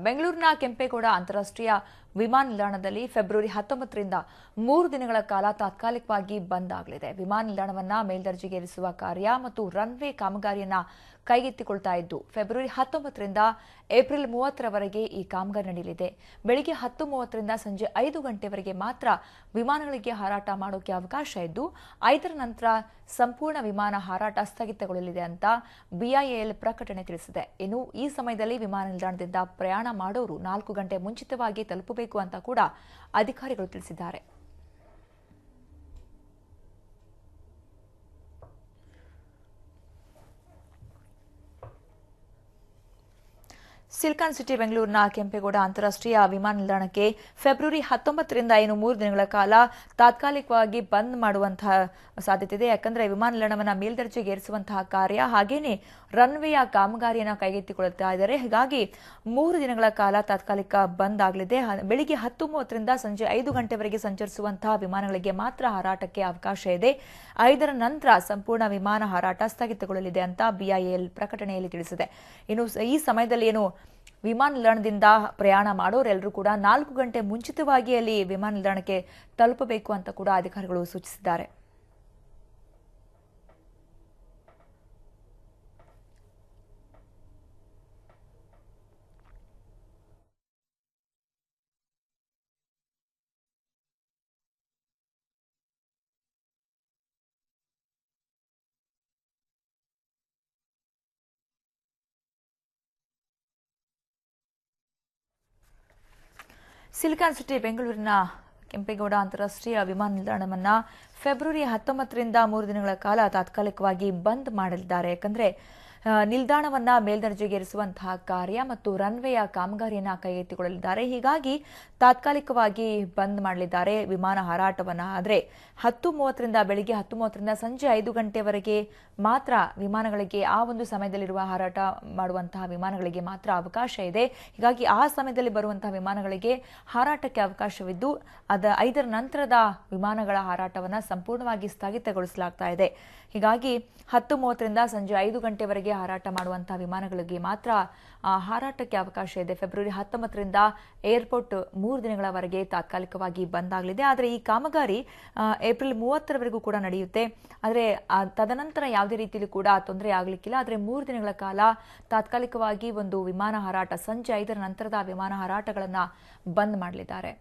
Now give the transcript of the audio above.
ಬೆಂಗಳೂರಿನ ಕೆಂಪೇಗೌಡ ಅಂತಾರಾಷ್ಟ್ರೀಯ ವಿಮಾನ ನಿಲ್ದಾಣದಲ್ಲಿ ಫೆಬ್ರವರಿ 19ರಿಂದ 3 ದಿನಗಳ ಕಾಲ ತಾತ್ಕಾಲಿಕವಾಗಿ ಬಂದ್ ಆಗಲಿದೆ. ವಿಮಾನ ನಿಲ್ದಾಣವನ್ನು ಮೇಲ್ದರ್ಜೆಗೇರಿಸುವ ಕಾರ್ಯ ಮತ್ತು ರನ್ವೇ ಕಾಮಗಾರಿಯನ್ನು ಕೈಗೆತ್ತಿಕೊಳ್ತಾ ಇದ್ದು ಫೆಬ್ರವರಿ 19ರಿಂದ ಏಪ್ರಿಲ್ 30ರವರೆಗೆ ಈ ಕಾಮಗಾರಿ ನಡೆಯಲಿದೆ. ಬೆಳಿಗ್ಗೆ 10:30ರಿಂದ ಸಂಜೆ 5 ಗಂಟೆವರೆಗೆ ಮಾತ್ರ ವಿಮಾನಗಳಿಗೆ ಹಾರಾಟ ಮಾಡೋಕೆ ಅವಕಾಶ ಇದ್ದು 5ರ ನಂತರ ಸಂಪೂರ್ಣ ವಿಮಾನ ಹಾರಾಟ ಸ್ಥಗಿತಗೊಳ್ಳಲಿದೆ ಅಂತ ಬಿಐಎಎಲ್ ಪ್ರಕಟಣೆ ತಿಳಿಸಿದೆ. ಇನ್ನು ಈ ಸಮಯದಲ್ಲಿ ವಿಮಾನ ನಿಲ್ದಾಣದಿಂದ ಪ್ರಯಾಣ ಮಾಡೋರು 4 ಗಂಟೆ ಮುಂಚಿತವಾಗಿ ತಲುಪಬೇಕು ಅಂತ ಕೂಡ ಅಧಿಕಾರಿಗಳು ತಿಳಿಸಿದ್ದಾರೆ. ಸಿಲಿಕಾನ್ ಸಿಟಿ ಬೆಂಗಳೂರಿನ ಕೆಂಪೇಗೌಡ ಅಂತಾರಾಷ್ಟ್ರೀಯ ವಿಮಾನ ನಿಲ್ದಾಣಕ್ಕೆ ಫೆಬ್ರವರಿ 19ರಿಂದ 3 ದಿನಗಳ ಕಾಲ ತಾತ್ಕಾಲಿಕವಾಗಿ ಬಂದ್ ಮಾಡುವಂತಹ ಸಾಧ್ಯತೆ ಇದೆ. ಯಾಕಂದ್ರೆ ವಿಮಾನ ನಿಲ್ದಾಣವನ್ನು ಮೇಲ್ದರ್ಜೆಗೇರಿಸುವಂತಹ ಕಾರ್ಯ ಹಾಗೇನೆ ರನ್ವೇಯ ಕಾಮಗಾರಿಯನ್ನು ಕೈಗೆತ್ತಿಕೊಳ್ಳುತ್ತಾ ಇದ್ದಾರೆ. ಹೀಗಾಗಿ 3 ದಿನಗಳ ಕಾಲ ತಾತ್ಕಾಲಿಕ ಬಂದ್ ಆಗಲಿದೆ. ಬೆಳಿಗ್ಗೆ 10:30ರಿಂದ ಸಂಜೆ 5 ಗಂಟೆವರೆಗೆ ಸಂಚರಿಸುವಂತಹ ವಿಮಾನಗಳಿಗೆ ಮಾತ್ರ ಹಾರಾಟಕ್ಕೆ ಅವಕಾಶ ಇದೆ. 5ರ ನಂತರ ಸಂಪೂರ್ಣ ವಿಮಾನ ಹಾರಾಟ ಸ್ಥಗಿತಗೊಳ್ಳಲಿದೆ ಅಂತ ಬಿಐಎಎಲ್ ಪ್ರಕಟಣೆಯಲ್ಲಿ ತಿಳಿಸಿದೆ. ಇನ್ನು ಈ ಸಮಯದಲ್ಲಿ ವಿಮಾನ ನಿಲ್ದಾಣದಿಂದ ಪ್ರಯಾಣ ಮಾಡೋರೆಲ್ಲರೂ ಕೂಡ 4 ಗಂಟೆ ಮುಂಚಿತವಾಗಿ ಅಲ್ಲಿ ವಿಮಾನ ನಿಲ್ದಾಣಕ್ಕೆ ತಲುಪಬೇಕು ಅಂತ ಕೂಡ ಅಧಿಕಾರಿಗಳು ಸೂಚಿಸಿದ್ದಾರೆ. ಸಿಲಿಕಾನ್ ಸಿಟಿ ಬೆಂಗಳೂರಿನ ಕೆಂಪೇಗೌಡ ಅಂತಾರಾಷ್ಟ್ರೀಯ ವಿಮಾನ ನಿಲ್ದಾಣವನ್ನು ಫೆಬ್ರವರಿ 19ರಿಂದ 3 ದಿನಗಳ ಕಾಲ ತಾತ್ಕಾಲಿಕವಾಗಿ ಬಂದ್ ಮಾಡಲಿದ್ದಾರೆ. ಯಾಕಂದ್ರೆ ನಿಲ್ದಾಣವನ್ನ ಮೇಲ್ದರ್ಜೆಗೇರಿಸುವಂತಹ ಕಾರ್ಯ ಮತ್ತು ರನ್ವೇಯ ಕಾಮಗಾರಿಯನ್ನು ಕೈಗೆತ್ತಿಕೊಳ್ಳಲಿದ್ದಾರೆ. ಹೀಗಾಗಿ ತಾತ್ಕಾಲಿಕವಾಗಿ ಬಂದ್ ಮಾಡಲಿದ್ದಾರೆ ವಿಮಾನ ಹಾರಾಟವನ್ನು. ಆದರೆ 10:30ರಿಂದ ಬೆಳಿಗ್ಗೆ 10:30ರಿಂದ ಸಂಜೆ 5 ಗಂಟೆವರೆಗೆ ಮಾತ್ರ ವಿಮಾನಗಳಿಗೆ ಆ ಒಂದು ಸಮಯದಲ್ಲಿರುವ ಹಾರಾಟ ಮಾಡುವಂತಹ ವಿಮಾನಗಳಿಗೆ ಮಾತ್ರ ಅವಕಾಶ ಇದೆ. ಹೀಗಾಗಿ ಆ ಸಮಯದಲ್ಲಿ ಬರುವಂತಹ ವಿಮಾನಗಳಿಗೆ ಹಾರಾಟಕ್ಕೆ ಅವಕಾಶವಿದ್ದು 5ರ ನಂತರದ ವಿಮಾನಗಳ ಹಾರಾಟವನ್ನು ಸಂಪೂರ್ಣವಾಗಿ ಸ್ಥಗಿತಗೊಳಿಸಲಾಗ್ತಾ ಇದೆ. ಹೀಗಾಗಿ 10:30ರಿಂದ ಸಂಜೆ 5 ಗಂಟೆವರೆಗೆ ಹಾರಾಟ ಮಾಡುವಂತಹ ವಿಮಾನಗಳಿಗೆ ಮಾತ್ರ ಹಾರಾಟಕ್ಕೆ ಅವಕಾಶ ಇದೆ. ಫೆಬ್ರವರಿ 19ರಿಂದ ಏರ್ಪೋರ್ಟ್ 3 ದಿನಗಳವರೆಗೆ ತಾತ್ಕಾಲಿಕವಾಗಿ ಬಂದ್ ಆಗಲಿದೆ. ಆದರೆ ಈ ಕಾಮಗಾರಿ ಏಪ್ರಿಲ್ 30ರವರೆಗೂ ಕೂಡ ನಡೆಯುತ್ತೆ. ಆದರೆ ತದನಂತರ ಯಾವುದೇ ರೀತಿಯಲ್ಲಿ ಕೂಡ ತೊಂದರೆ ಆಗಲಿಕ್ಕಿಲ್ಲ. ಆದರೆ 3 ದಿನಗಳ ಕಾಲ ತಾತ್ಕಾಲಿಕವಾಗಿ ಒಂದು ವಿಮಾನ ಹಾರಾಟ ಸಂಜೆ 5ರ ನಂತರದ ವಿಮಾನ ಹಾರಾಟಗಳನ್ನು ಬಂದ್ ಮಾಡಲಿದ್ದಾರೆ.